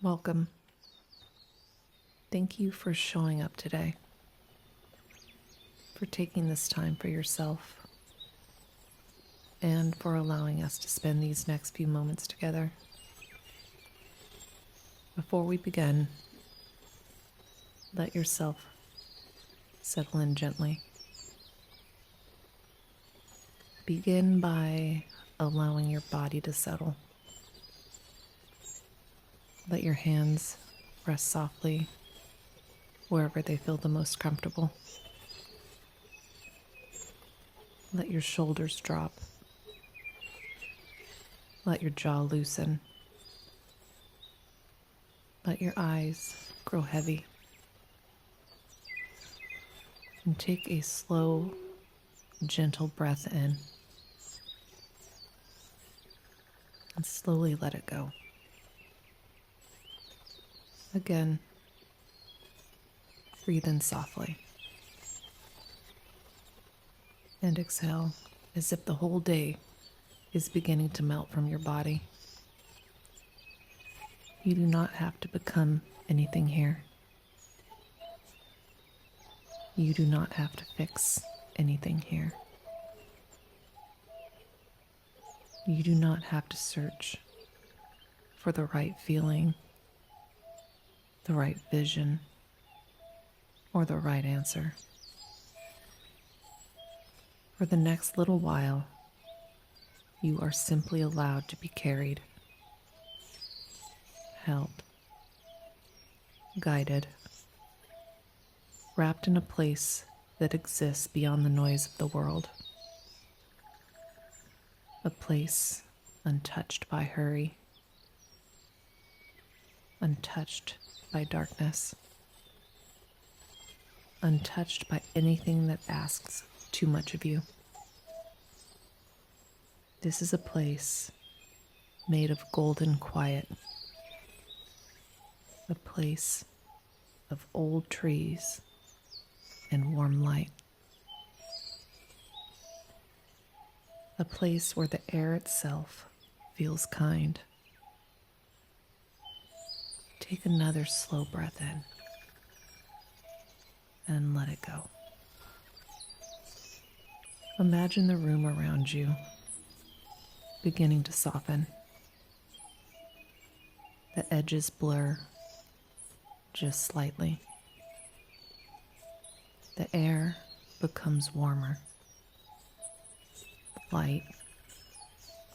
Welcome. Thank you for showing up today, for taking this time for yourself, and for allowing us to spend these next few moments together. Before we begin, let yourself settle in gently. Begin by allowing your body to settle. Let your hands rest softly wherever they feel the most comfortable. Let your shoulders drop. Let your jaw loosen. Let your eyes grow heavy. And take a slow, gentle breath in. And slowly let it go. Again, breathe in softly. And exhale as if the whole day is beginning to melt from your body. You do not have to become anything here. You do not have to fix anything here. You do not have to search for the right feeling, the right vision, or the right answer. For the next little while, you are simply allowed to be carried, held, guided, wrapped in a place that exists beyond the noise of the world. A place untouched by hurry, untouched by darkness, untouched by anything that asks too much of you. This is a place made of golden quiet, a place of old trees and warm light, a place where the air itself feels kind. Take another slow breath in and let it go. Imagine the room around you beginning to soften. The edges blur just slightly. The air becomes warmer. The light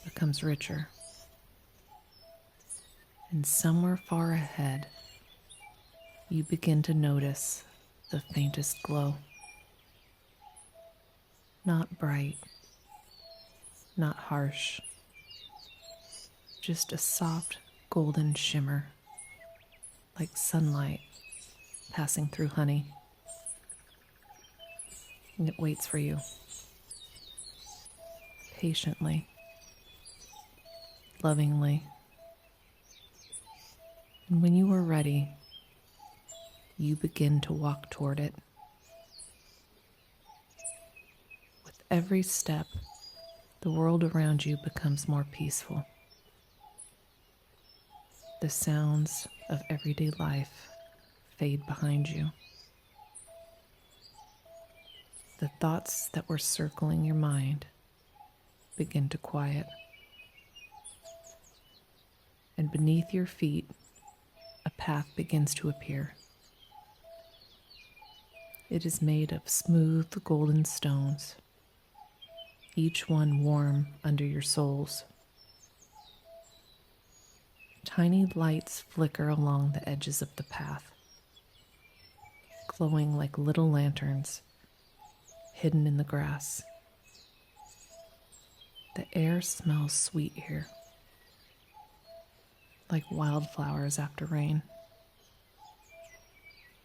becomes richer. And somewhere far ahead, you begin to notice the faintest glow. Not bright, not harsh, just a soft golden shimmer, like sunlight passing through honey. And it waits for you, patiently, lovingly. And when you are ready, you begin to walk toward it. With every step, the world around you becomes more peaceful. The sounds of everyday life fade behind you. The thoughts that were circling your mind begin to quiet. And beneath your feet, a path begins to appear. It is made of smooth golden stones, each one warm under your soles. Tiny lights flicker along the edges of the path, glowing like little lanterns hidden in the grass. The air smells sweet here, like wildflowers after rain,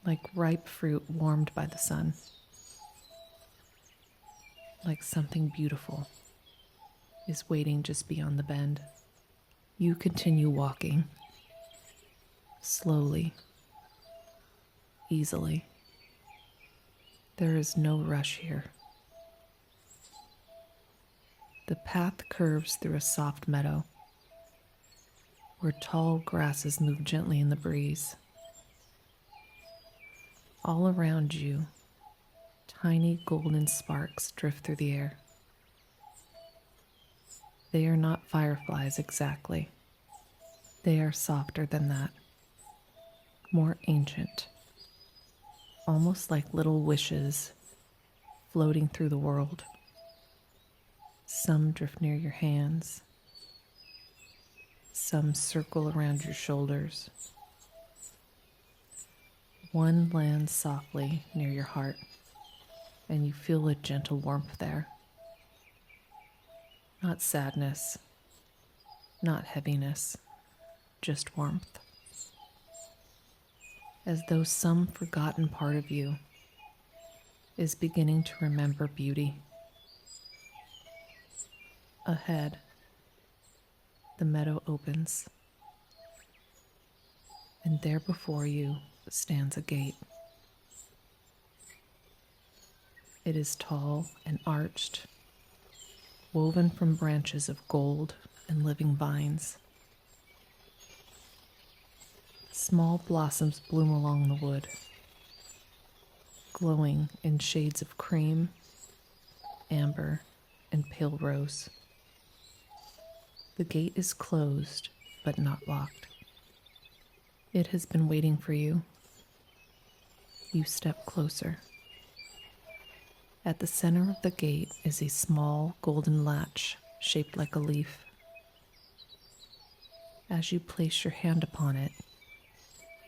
like ripe fruit warmed by the sun, like something beautiful is waiting just beyond the bend. You continue walking, slowly, easily. There is no rush here. The path curves through a soft meadow. where tall grasses move gently in the breeze. All around you, tiny golden sparks drift through the air. They are not fireflies exactly. They are softer than that, more ancient, almost like little wishes floating through the world. Some drift near your hands, some circle around your shoulders. One lands softly near your heart, and you feel a gentle warmth there. Not sadness, not heaviness, just warmth. As though some forgotten part of you is beginning to remember beauty. Ahead, the meadow opens, and there before you stands a gate. It is tall and arched, woven from branches of gold and living vines. Small blossoms bloom along the wood, glowing in shades of cream, amber, and pale rose. The gate is closed, but not locked. It has been waiting for you. You step closer. At the center of the gate is a small golden latch shaped like a leaf. As you place your hand upon it,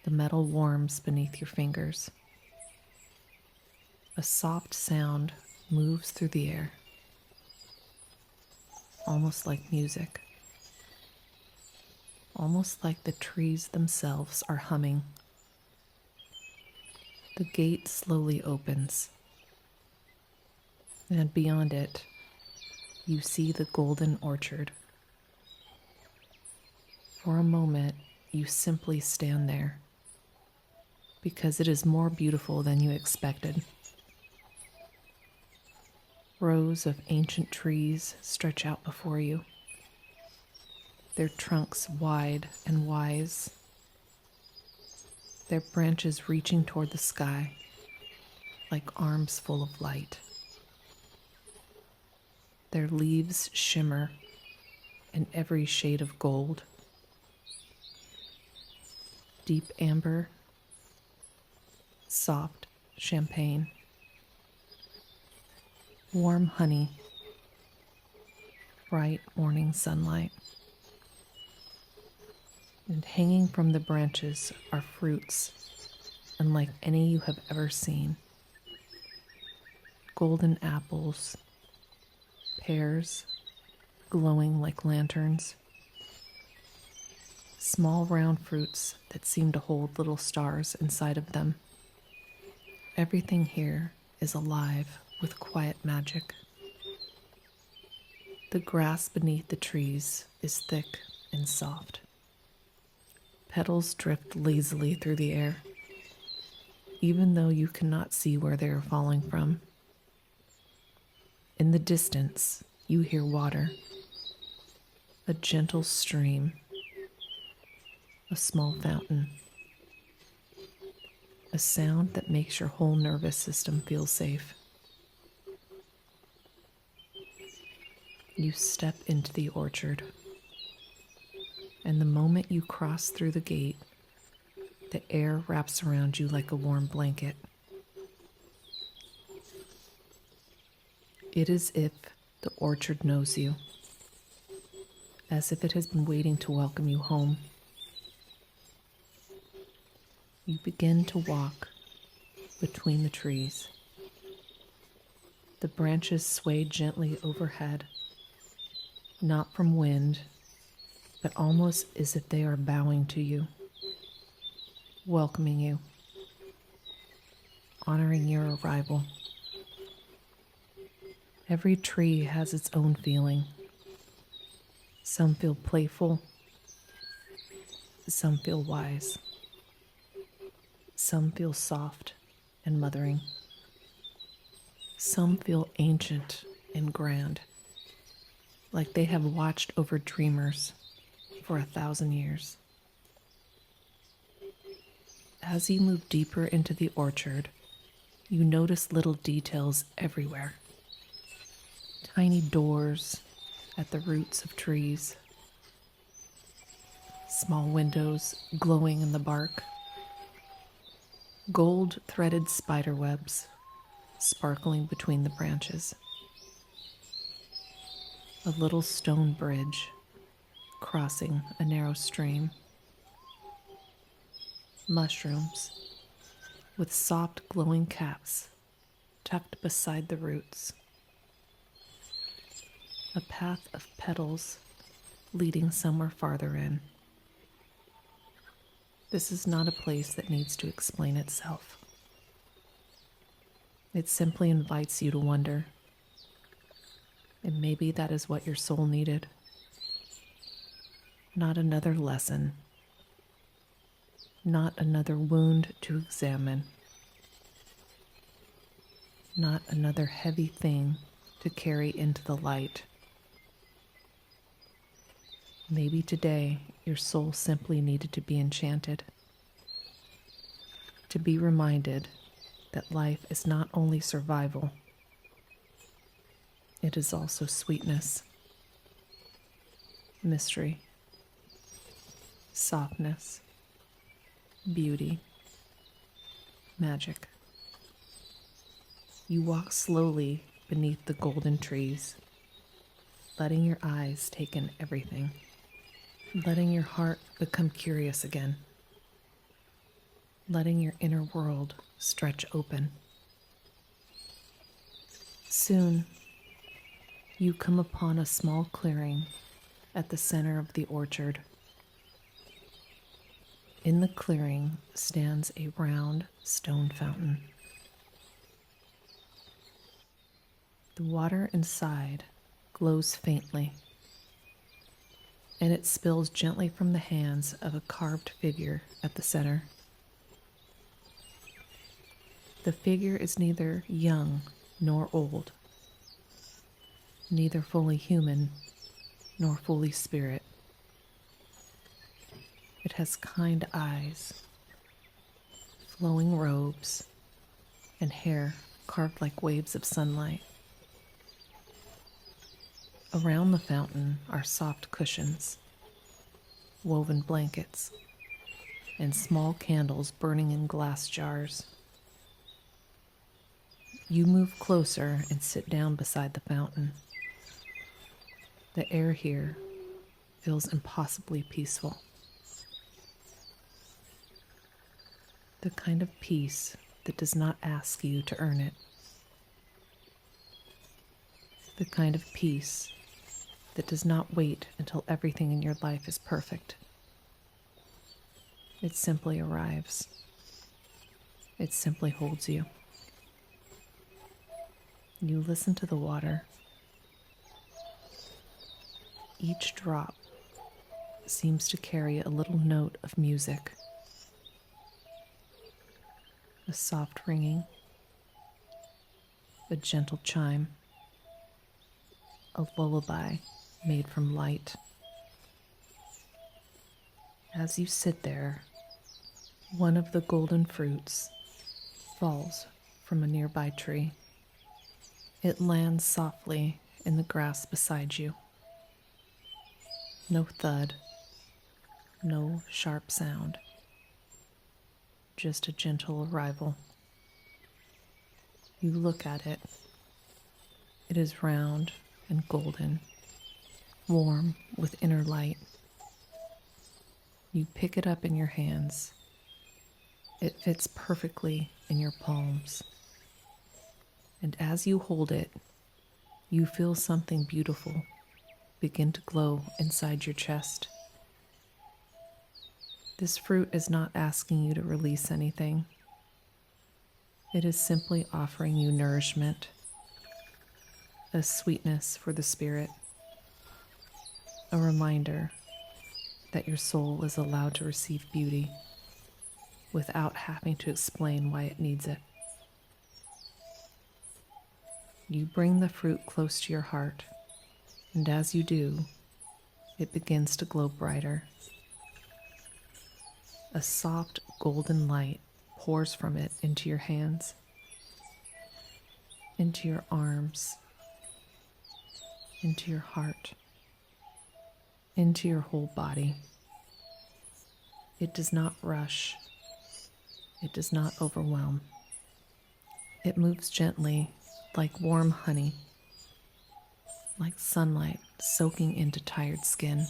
the metal warms beneath your fingers. A soft sound moves through the air, almost like music, almost like the trees themselves are humming. The gate slowly opens, and beyond it, you see the golden orchard. For a moment, you simply stand there, because it is more beautiful than you expected. Rows of ancient trees stretch out before you, their trunks wide and wise, their branches reaching toward the sky like arms full of light. Their leaves shimmer in every shade of gold, deep amber, soft champagne, warm honey, bright morning sunlight. And hanging from the branches are fruits unlike any you have ever seen. Golden apples, pears glowing like lanterns, small round fruits that seem to hold little stars inside of them. Everything here is alive with quiet magic. The grass beneath the trees is thick and soft. Petals drift lazily through the air, even though you cannot see where they are falling from. In the distance, you hear water, a gentle stream, a small fountain, a sound that makes your whole nervous system feel safe. You step into the orchard, and the moment you cross through the gate, the air wraps around you like a warm blanket. It is as if the orchard knows you, as if it has been waiting to welcome you home. You begin to walk between the trees. The branches sway gently overhead, not from wind, but almost as if they are bowing to you, welcoming you, honoring your arrival. Every tree has its own feeling. Some feel playful, some feel wise, some feel soft and mothering, some feel ancient and grand, like they have watched over dreamers for 1,000 years. As you move deeper into the orchard, you notice little details everywhere. Tiny doors at the roots of trees, small windows glowing in the bark, gold-threaded spider webs sparkling between the branches, a little stone bridge crossing a narrow stream, mushrooms with soft glowing caps tucked beside the roots, a path of petals leading somewhere farther in. This is not a place that needs to explain itself. It simply invites you to wonder, and maybe that is what your soul needed. Not another lesson, not another wound to examine, not another heavy thing to carry into the light. Maybe today your soul simply needed to be enchanted, to be reminded that life is not only survival, it is also sweetness, mystery, softness, beauty, magic. You walk slowly beneath the golden trees, letting your eyes take in everything, letting your heart become curious again, letting your inner world stretch open. Soon, you come upon a small clearing at the center of the orchard. In the clearing stands a round stone fountain. The water inside glows faintly, and it spills gently from the hands of a carved figure at the center. The figure is neither young nor old, neither fully human nor fully spirit. It has kind eyes, flowing robes, and hair carved like waves of sunlight. Around the fountain are soft cushions, woven blankets, and small candles burning in glass jars. You move closer and sit down beside the fountain. The air here feels impossibly peaceful. The kind of peace that does not ask you to earn it. The kind of peace that does not wait until everything in your life is perfect. It simply arrives. It simply holds you. You listen to the water. Each drop seems to carry a little note of music. A soft ringing, a gentle chime, a lullaby made from light. As you sit there, one of the golden fruits falls from a nearby tree. It lands softly in the grass beside you. No thud, no sharp sound, just a gentle arrival. You look at it. It is round and golden, warm with inner light. You pick it up in your hands. It fits perfectly in your palms. And as you hold it, you feel something beautiful begin to glow inside your chest. This fruit is not asking you to release anything. It is simply offering you nourishment, a sweetness for the spirit, a reminder that your soul is allowed to receive beauty without having to explain why it needs it. You bring the fruit close to your heart, and as you do, It begins to glow brighter. A soft golden light pours from it into your hands, into your arms, into your heart, into your whole body. It does not rush. It does not overwhelm. It moves gently, like warm honey, like sunlight soaking into tired skin,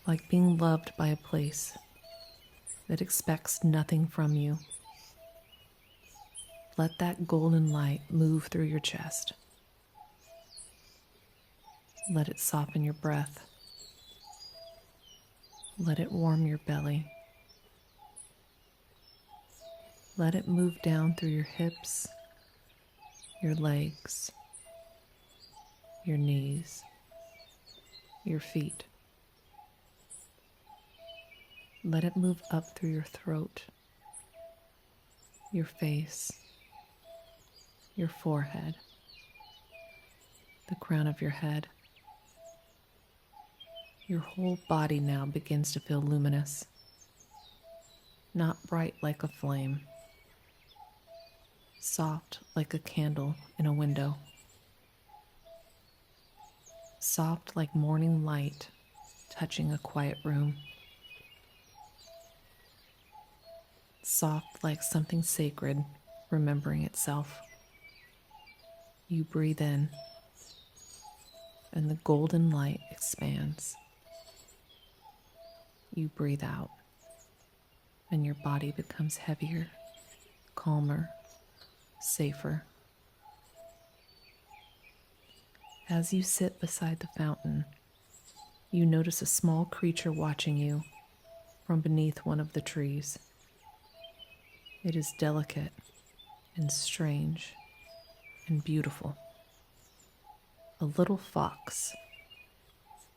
like being loved by a place that expects nothing from you. Let that golden light move through your chest. Let it soften your breath. Let it warm your belly. Let it move down through your hips, your legs, your knees, your feet. Let it move up through your throat, your face, your forehead, the crown of your head. Your whole body now begins to feel luminous, not bright like a flame, soft like a candle in a window, soft like morning light touching a quiet room, soft like something sacred remembering itself. You breathe in, and the golden light expands. You breathe out, and your body becomes heavier, calmer, safer. As you sit beside the fountain, you notice a small creature watching you from beneath one of the trees. It is delicate and strange and beautiful. A little fox,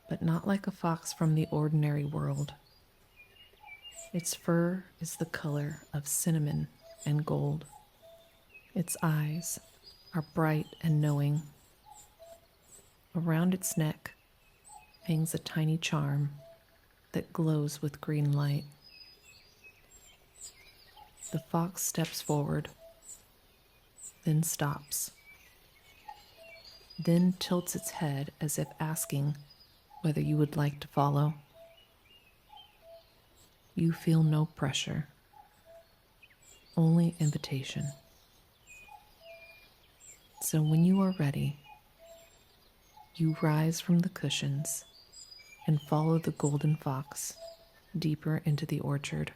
but not like a fox from the ordinary world. Its fur is the color of cinnamon and gold. Its eyes are bright and knowing. Around its neck hangs a tiny charm that glows with green light. The fox steps forward, then stops, then tilts its head as if asking whether you would like to follow. You feel no pressure, only invitation. So when you are ready, you rise from the cushions and follow the golden fox deeper into the orchard.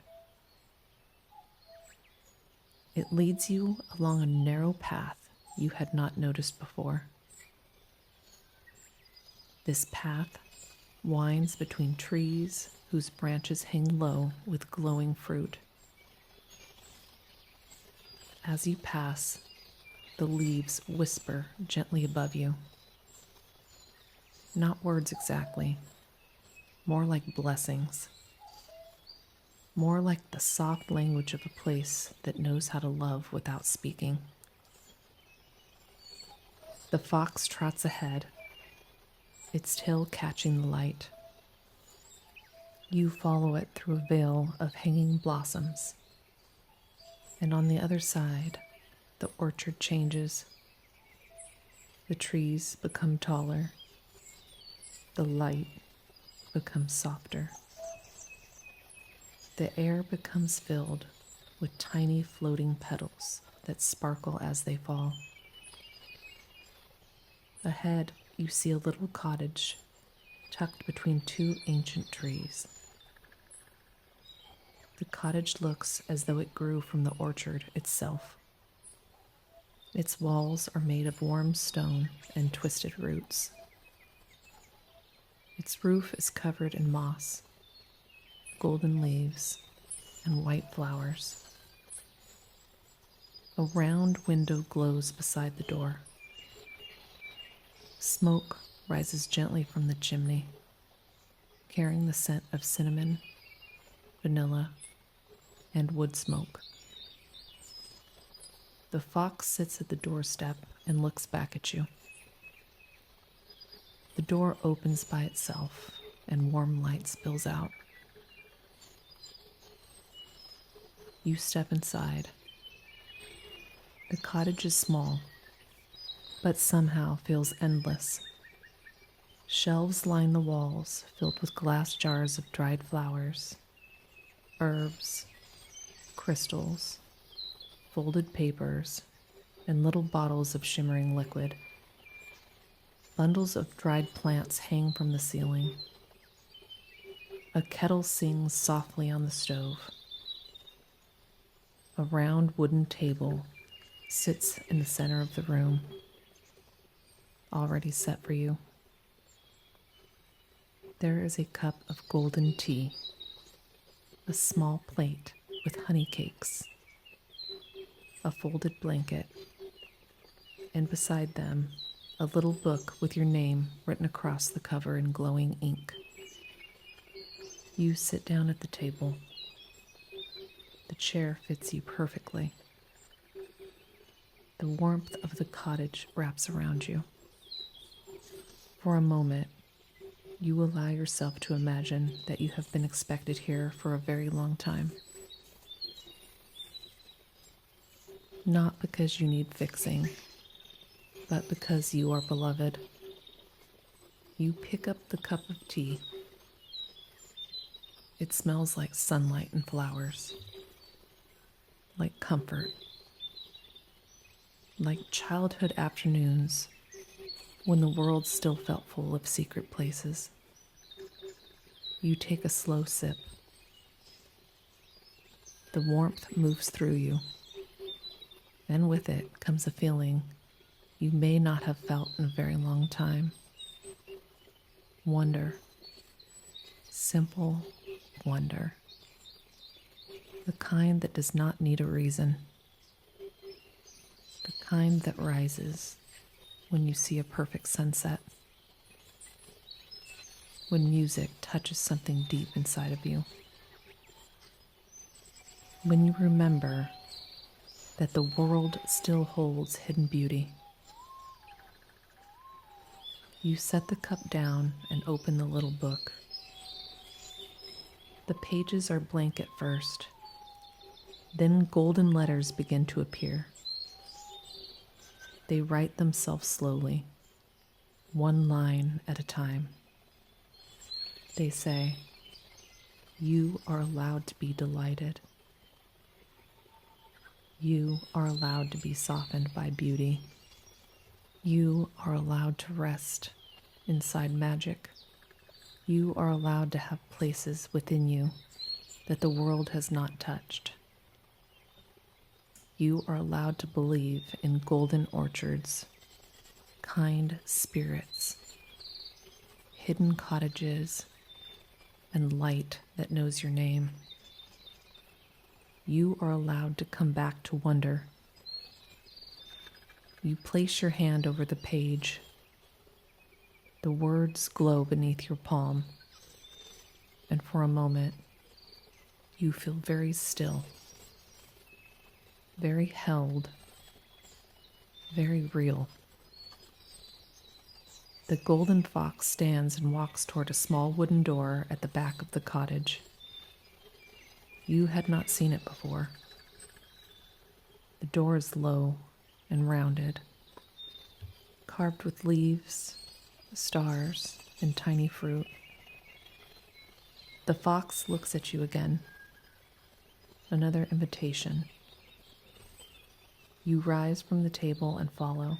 It leads you along a narrow path you had not noticed before. This path winds between trees whose branches hang low with glowing fruit. As you pass, the leaves whisper gently above you. Not words exactly, more like blessings. More like the soft language of a place that knows how to love without speaking. The fox trots ahead, its tail catching the light. You follow it through a veil of hanging blossoms, and on the other side, the orchard changes. The trees become taller. The light becomes softer. The air becomes filled with tiny floating petals that sparkle as they fall. Ahead, you see a little cottage tucked between two ancient trees. The cottage looks as though it grew from the orchard itself. Its walls are made of warm stone and twisted roots. Its roof is covered in moss, golden leaves, and white flowers. A round window glows beside the door. Smoke rises gently from the chimney, carrying the scent of cinnamon, vanilla, and wood smoke. The fox sits at the doorstep and looks back at you. The door opens by itself and warm light spills out. You step inside. The cottage is small, but somehow feels endless. Shelves line the walls filled with glass jars of dried flowers, herbs, crystals, folded papers, and little bottles of shimmering liquid. Bundles of dried plants hang from the ceiling. A kettle sings softly on the stove. A round wooden table sits in the center of the room, already set for you. There is a cup of golden tea, a small plate with honey cakes, a folded blanket, and beside them, a little book with your name written across the cover in glowing ink. You sit down at the table. The chair fits you perfectly. The warmth of the cottage wraps around you. For a moment, you allow yourself to imagine that you have been expected here for a very long time. Not because you need fixing, but because you are beloved. You pick up the cup of tea. It smells like sunlight and flowers, like comfort, like childhood afternoons when the world still felt full of secret places. You take a slow sip. The warmth moves through you, and with it comes a feeling you may not have felt in a very long time. Wonder. Simple wonder. The kind that does not need a reason. The kind that rises when you see a perfect sunset. When music touches something deep inside of you. When you remember that the world still holds hidden beauty. You set the cup down and open the little book. The pages are blank at first. Then golden letters begin to appear. They write themselves slowly, one line at a time. They say, "You are allowed to be delighted. You are allowed to be softened by beauty. You are allowed to rest inside magic. You are allowed to have places within you that the world has not touched. You are allowed to believe in golden orchards, kind spirits, hidden cottages, and light that knows your name. You are allowed to come back to wonder." You place your hand over the page. The words glow beneath your palm, and for a moment, you feel very still, very held, very real. The golden fox stands and walks toward a small wooden door at the back of the cottage. You had not seen it before. The door is low and rounded, carved with leaves, stars, and tiny fruit. The fox looks at you again. Another invitation. You rise from the table and follow.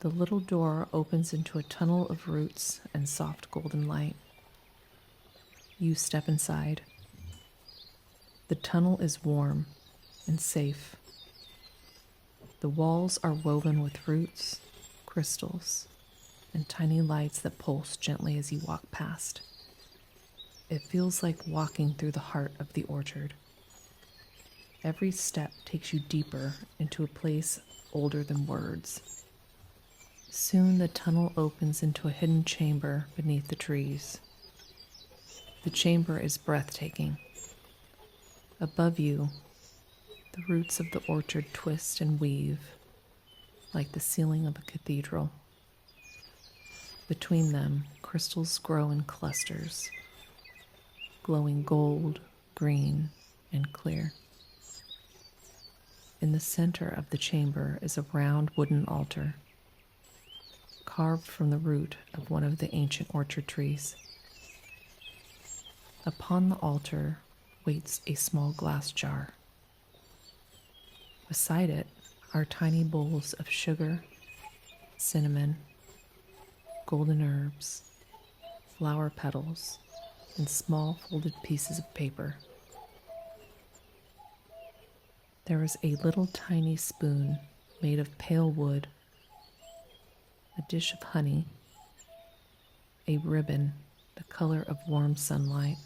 The little door opens into a tunnel of roots and soft golden light. You step inside. The tunnel is warm and safe. The walls are woven with roots, crystals, and tiny lights that pulse gently as you walk past. It feels like walking through the heart of the orchard. Every step takes you deeper into a place older than words. Soon the tunnel opens into a hidden chamber beneath the trees. The chamber is breathtaking. Above you, the roots of the orchard twist and weave like the ceiling of a cathedral. Between them, crystals grow in clusters, glowing gold, green, and clear. In the center of the chamber is a round wooden altar, carved from the root of one of the ancient orchard trees. Upon the altar waits a small glass jar. Beside it are tiny bowls of sugar, cinnamon, golden herbs, flower petals, and small folded pieces of paper. There is a little tiny spoon made of pale wood, a dish of honey, a ribbon the color of warm sunlight,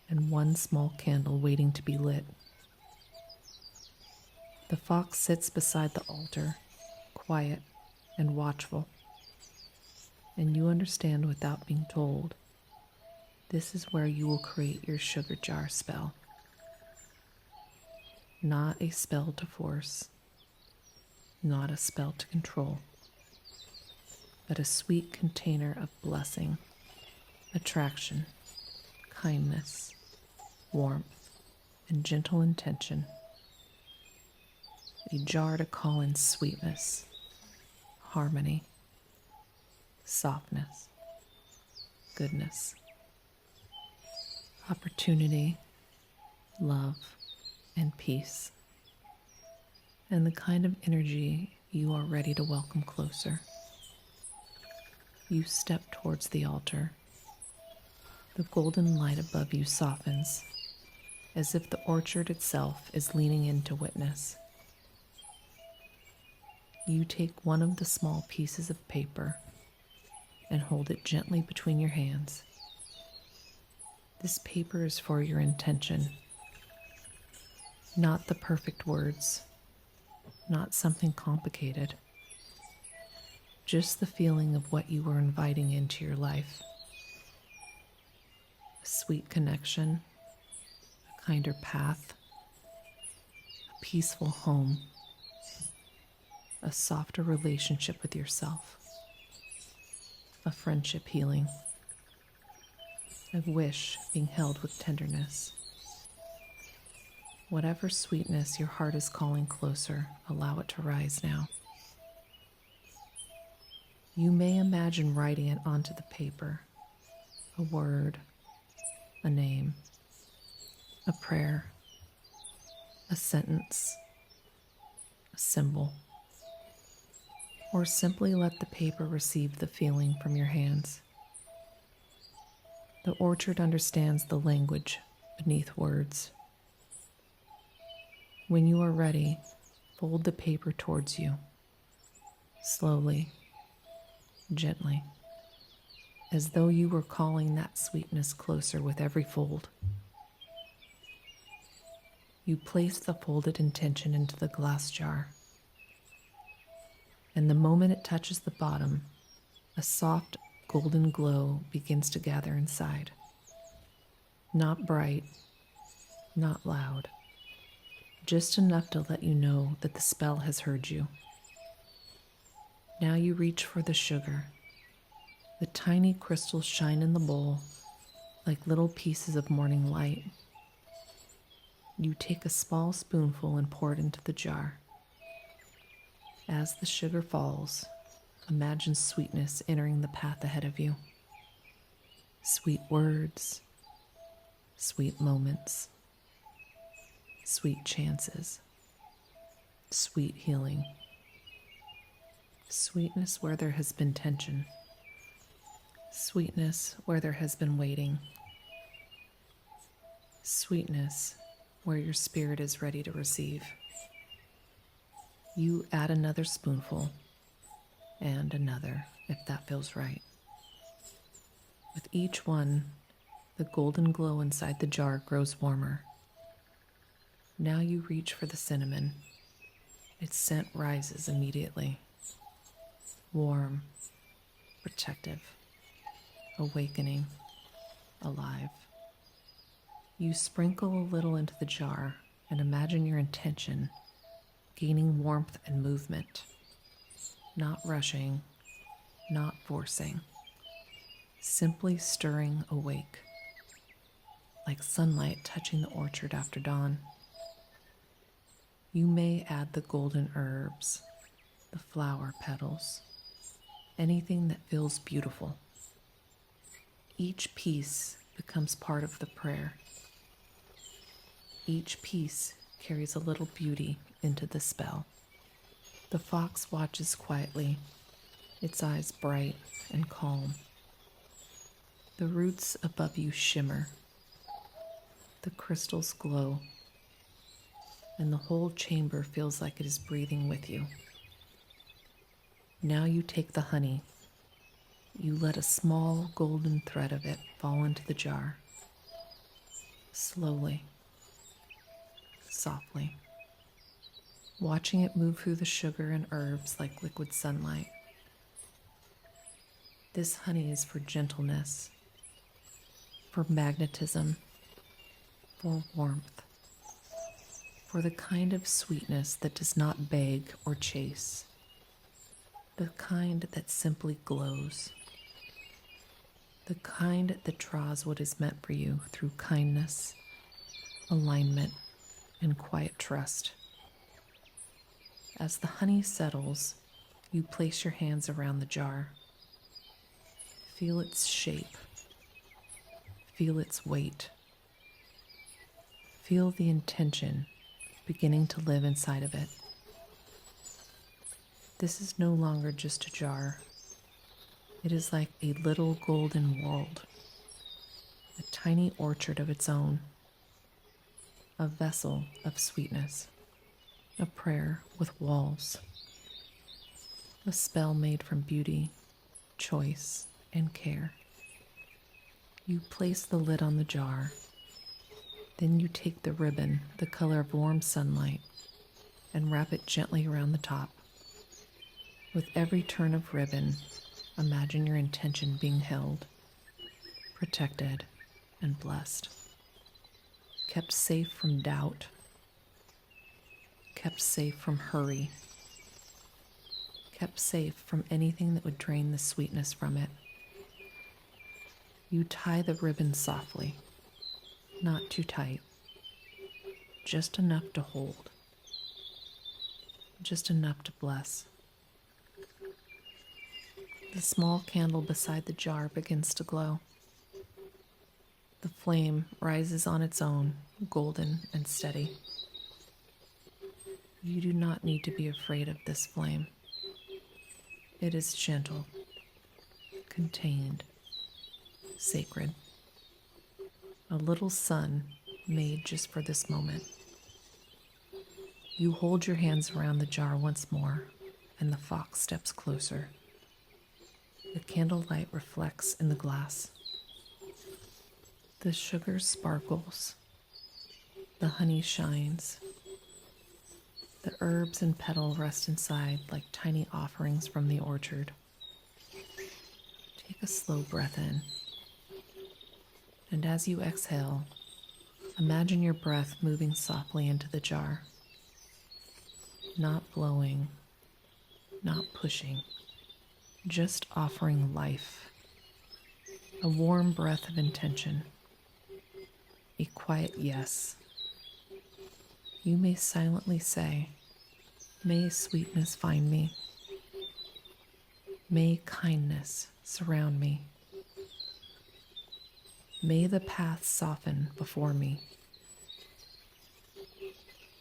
and one small candle waiting to be lit. The fox sits beside the altar, quiet and watchful, and you understand without being told, this is where you will create your sugar jar spell. Not a spell to force, not a spell to control, but a sweet container of blessing, attraction, kindness, warmth, and gentle intention. A jar to call in sweetness, harmony, softness, goodness, opportunity, love, and peace, and the kind of energy you are ready to welcome closer. You step towards the altar. The golden light above you softens, as if the orchard itself is leaning in to witness. You take one of the small pieces of paper and hold it gently between your hands. This paper is for your intention, not the perfect words, not something complicated, just the feeling of what you are inviting into your life. A sweet connection, a kinder path, a peaceful home, a softer relationship with yourself, a friendship healing, a wish being held with tenderness. Whatever sweetness your heart is calling closer, allow it to rise now. You may imagine writing it onto the paper, a word, a name, a prayer, a sentence, a symbol, or simply let the paper receive the feeling from your hands. The orchard understands the language beneath words. When you are ready, fold the paper towards you, slowly, gently, as though you were calling that sweetness closer with every fold. You place the folded intention into the glass jar, and the moment it touches the bottom, a soft golden glow begins to gather inside. Not bright, not loud, just enough to let you know that the spell has heard you. Now you reach for the sugar. The tiny crystals shine in the bowl like little pieces of morning light. You take a small spoonful and pour it into the jar. As the sugar falls, imagine sweetness entering the path ahead of you. Sweet words, sweet moments, sweet chances, sweet healing. Sweetness where there has been tension. Sweetness where there has been waiting. Sweetness where your spirit is ready to receive. You add another spoonful and another if that feels right. With each one, the golden glow inside the jar grows warmer. Now you reach for the cinnamon. Its scent rises immediately. Warm, protective, awakening, alive. You sprinkle a little into the jar and imagine your intention gaining warmth and movement, not rushing, not forcing, simply stirring awake, like sunlight touching the orchard after dawn. You may add the golden herbs, the flower petals, anything that feels beautiful. Each piece becomes part of the prayer. Each piece carries a little beauty into the spell. The fox watches quietly, its eyes bright and calm. The roots above you shimmer, the crystals glow, and the whole chamber feels like it is breathing with you. Now you take the honey. You let a small golden thread of it fall into the jar. Slowly, softly, watching it move through the sugar and herbs like liquid sunlight. This honey is for gentleness, for magnetism, for warmth, for the kind of sweetness that does not beg or chase, the kind that simply glows, the kind that draws what is meant for you through kindness, alignment, and quiet trust. As the honey settles, you place your hands around the jar. Feel its shape. Feel its weight. Feel the intention beginning to live inside of it. This is no longer just a jar. It is like a little golden world, a tiny orchard of its own, a vessel of sweetness, a prayer with walls, a spell made from beauty, choice, and care. You place the lid on the jar. Then you take the ribbon, the color of warm sunlight, and wrap it gently around the top. With every turn of ribbon, imagine your intention being held, protected, and blessed. Kept safe from doubt, kept safe from hurry, kept safe from anything that would drain the sweetness from it. You tie the ribbon softly, not too tight, just enough to hold, just enough to bless. The small candle beside the jar begins to glow. The flame rises on its own, golden and steady. You do not need to be afraid of this flame. It is gentle, contained, sacred. A little sun made just for this moment. You hold your hands around the jar once more, and the fox steps closer. The candlelight reflects in the glass. The sugar sparkles. The honey shines. The herbs and petal rest inside like tiny offerings from the orchard. Take a slow breath in. And as you exhale, imagine your breath moving softly into the jar. Not blowing, not pushing, just offering life. A warm breath of intention. A quiet yes. You may silently say, "May sweetness find me. May kindness surround me. May the path soften before me.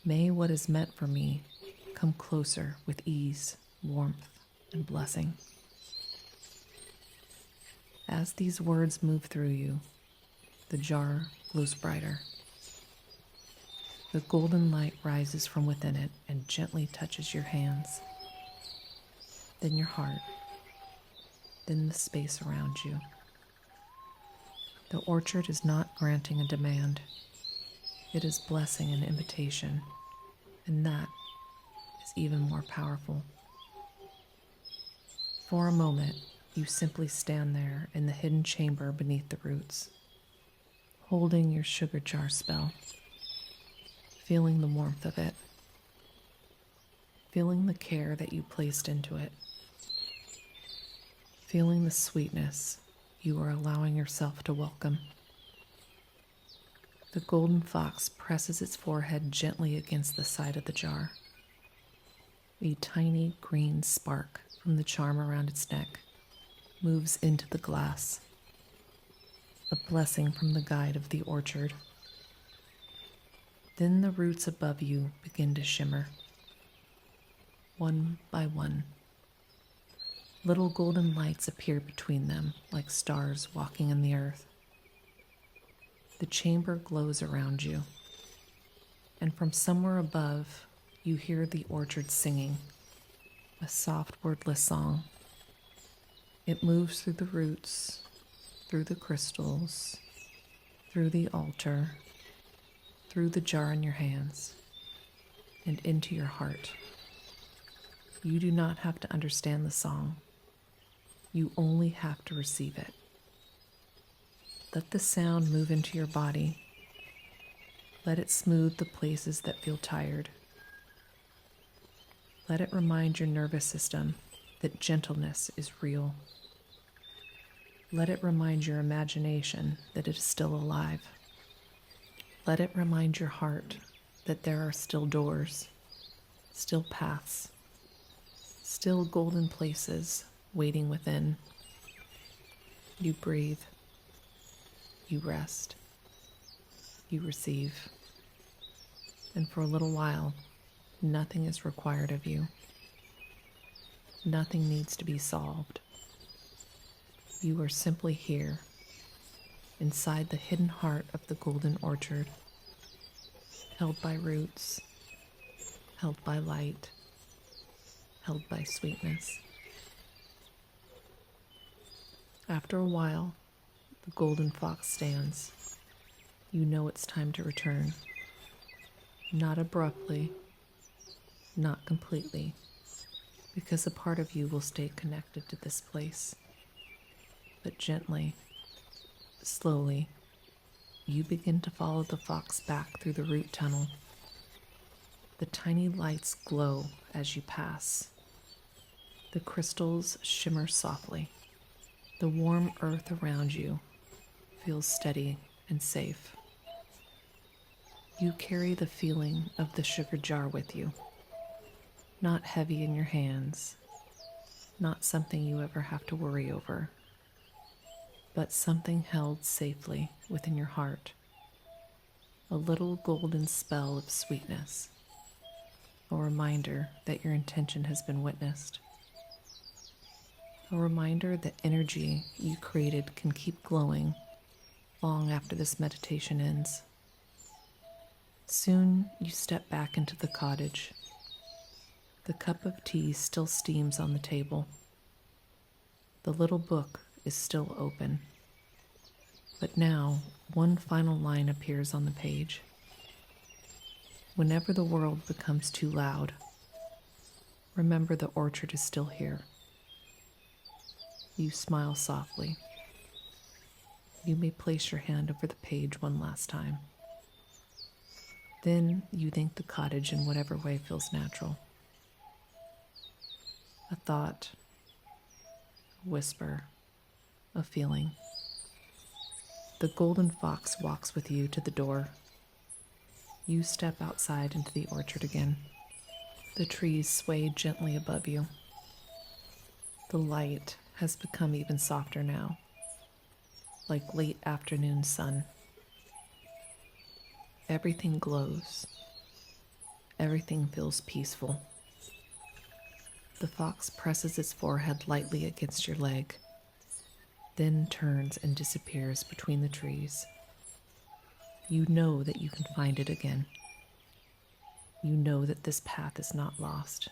May what is meant for me come closer with ease, warmth, and blessing." As these words move through you, the jar glows brighter. The golden light rises from within it and gently touches your hands, then your heart, then the space around you. The orchard is not granting a demand. It is blessing an invitation, and that is even more powerful. For a moment, you simply stand there in the hidden chamber beneath the roots, holding your sugar jar spell, feeling the warmth of it, feeling the care that you placed into it. Feeling the sweetness you are allowing yourself to welcome. The golden fox presses its forehead gently against the side of the jar. A tiny green spark from the charm around its neck moves into the glass, a blessing from the guide of the orchard. Then the roots above you begin to shimmer, one by one. Little golden lights appear between them like stars walking in the earth. The chamber glows around you, and from somewhere above, you hear the orchard singing, a soft wordless song. It moves through the roots, through the crystals, through the altar, through the jar in your hands, and into your heart. You do not have to understand the song. You only have to receive it. Let the sound move into your body. Let it smooth the places that feel tired. Let it remind your nervous system that gentleness is real. Let it remind your imagination that it is still alive. Let it remind your heart that there are still doors, still paths, still golden places waiting within. You breathe. You rest. You receive. And for a little while, nothing is required of you. Nothing needs to be solved. You are simply here, inside the hidden heart of the golden orchard, held by roots, held by light, held by sweetness. After a while, the golden fox stands. You know it's time to return. Not abruptly, not completely, because a part of you will stay connected to this place. But gently, slowly, you begin to follow the fox back through the root tunnel. The tiny lights glow as you pass. The crystals shimmer softly. The warm earth around you feels steady and safe. You carry the feeling of the sugar jar with you, not heavy in your hands, not something you ever have to worry over, but something held safely within your heart, a little golden spell of sweetness, a reminder that your intention has been witnessed, a reminder that energy you created can keep glowing long after this meditation ends. Soon you step back into the cottage. The cup of tea still steams on the table. The little book is still open. But now, one final line appears on the page. Whenever the world becomes too loud, remember the orchard is still here. You smile softly. You may place your hand over the page one last time. Then you thank the cottage in whatever way feels natural. A thought, a whisper, a feeling. The golden fox walks with you to the door. You step outside into the orchard again. The trees sway gently above you. The light has become even softer now, like late afternoon sun. Everything glows. Everything feels peaceful. The fox presses its forehead lightly against your leg, then turns and disappears between the trees. You know that you can find it again. You know that this path is not lost.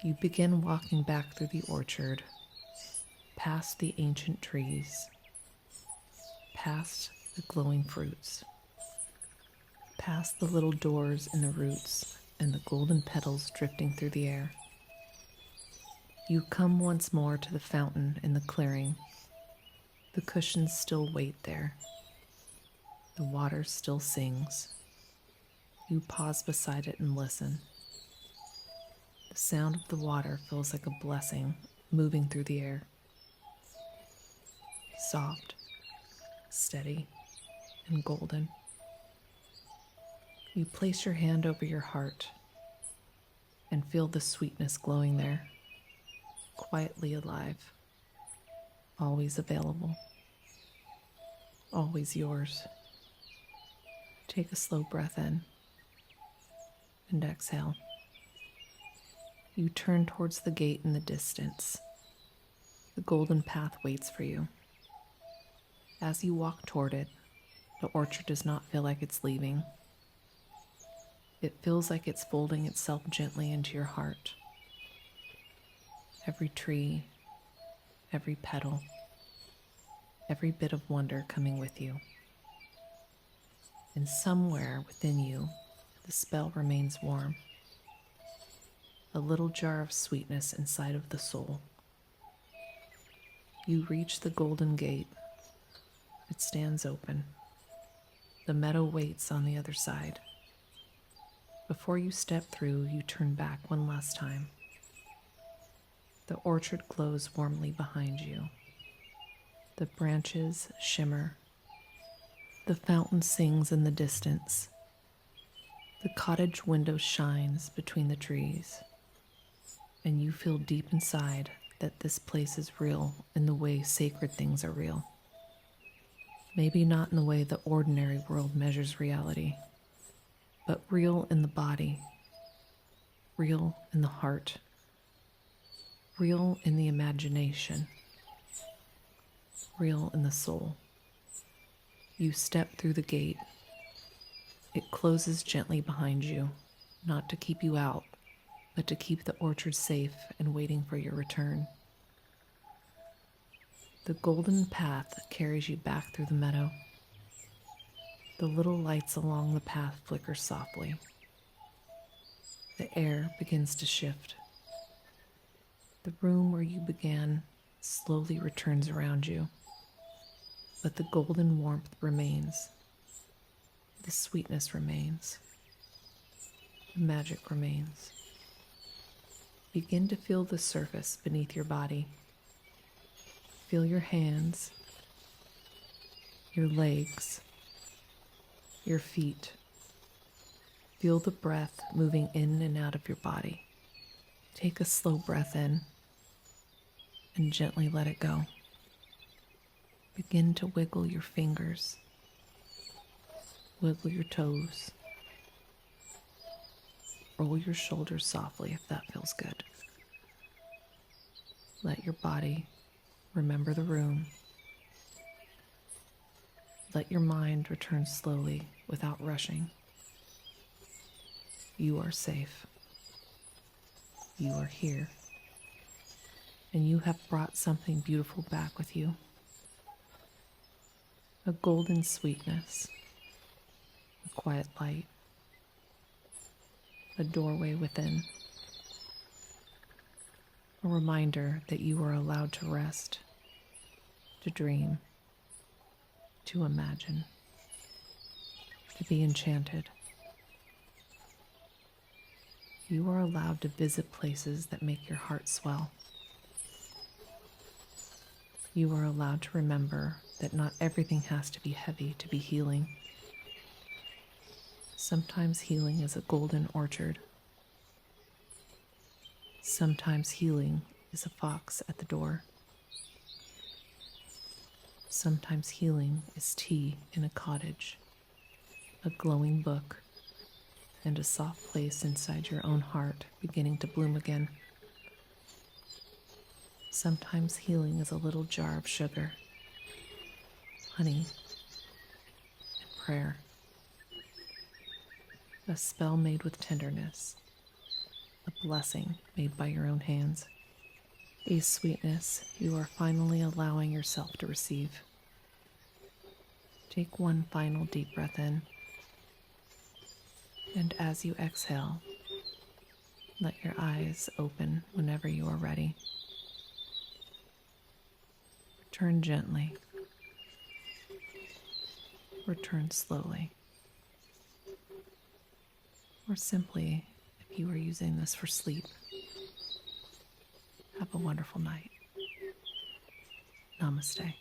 You begin walking back through the orchard, past the ancient trees, past the glowing fruits, past the little doors in the roots and the golden petals drifting through the air. You come once more to the fountain in the clearing. The cushions still wait there. The water still sings. You pause beside it and listen. The sound of the water feels like a blessing moving through the air. Soft, steady, and golden. You place your hand over your heart and feel the sweetness glowing there, quietly alive, always available, always yours. Take a slow breath in and exhale. You turn towards the gate in the distance. The golden path waits for you. As you walk toward it, the orchard does not feel like it's leaving. It feels like it's folding itself gently into your heart. Every tree, every petal, every bit of wonder coming with you. And somewhere within you, the spell remains warm. A little jar of sweetness inside of the soul. You reach the golden gate. It stands open. The meadow waits on the other side. Before you step through, you turn back one last time. The orchard glows warmly behind you. The branches shimmer. The fountain sings in the distance. The cottage window shines between the trees. And you feel deep inside that this place is real in the way sacred things are real. Maybe not in the way the ordinary world measures reality, but real in the body, real in the heart, real in the imagination, real in the soul. You step through the gate. It closes gently behind you, not to keep you out, but to keep the orchard safe and waiting for your return. The golden path carries you back through the meadow. The little lights along the path flicker softly. The air begins to shift. The room where you began slowly returns around you, but the golden warmth remains. The sweetness remains. The magic remains. Begin to feel the surface beneath your body. Feel your hands, your legs, your feet. Feel the breath moving in and out of your body. Take a slow breath in and gently let it go. Begin to wiggle your fingers, wiggle your toes, roll your shoulders softly if that feels good. Let your body remember the room. Let your mind return slowly without rushing. You are safe. You are here. And you have brought something beautiful back with you. A golden sweetness, a quiet light, a doorway within. A reminder that you are allowed to rest, to dream, to imagine, to be enchanted. You are allowed to visit places that make your heart swell. You are allowed to remember that not everything has to be heavy to be healing. Sometimes healing is a golden orchard. Sometimes healing is a fox at the door. Sometimes healing is tea in a cottage, a glowing book, and a soft place inside your own heart beginning to bloom again. Sometimes healing is a little jar of sugar, honey, and prayer. A spell made with tenderness, a blessing made by your own hands. A sweetness you are finally allowing yourself to receive. Take one final deep breath in, and as you exhale, let your eyes open whenever you are ready. Return gently. Return slowly. Or simply, if you are using this for sleep, have have a wonderful night. Namaste.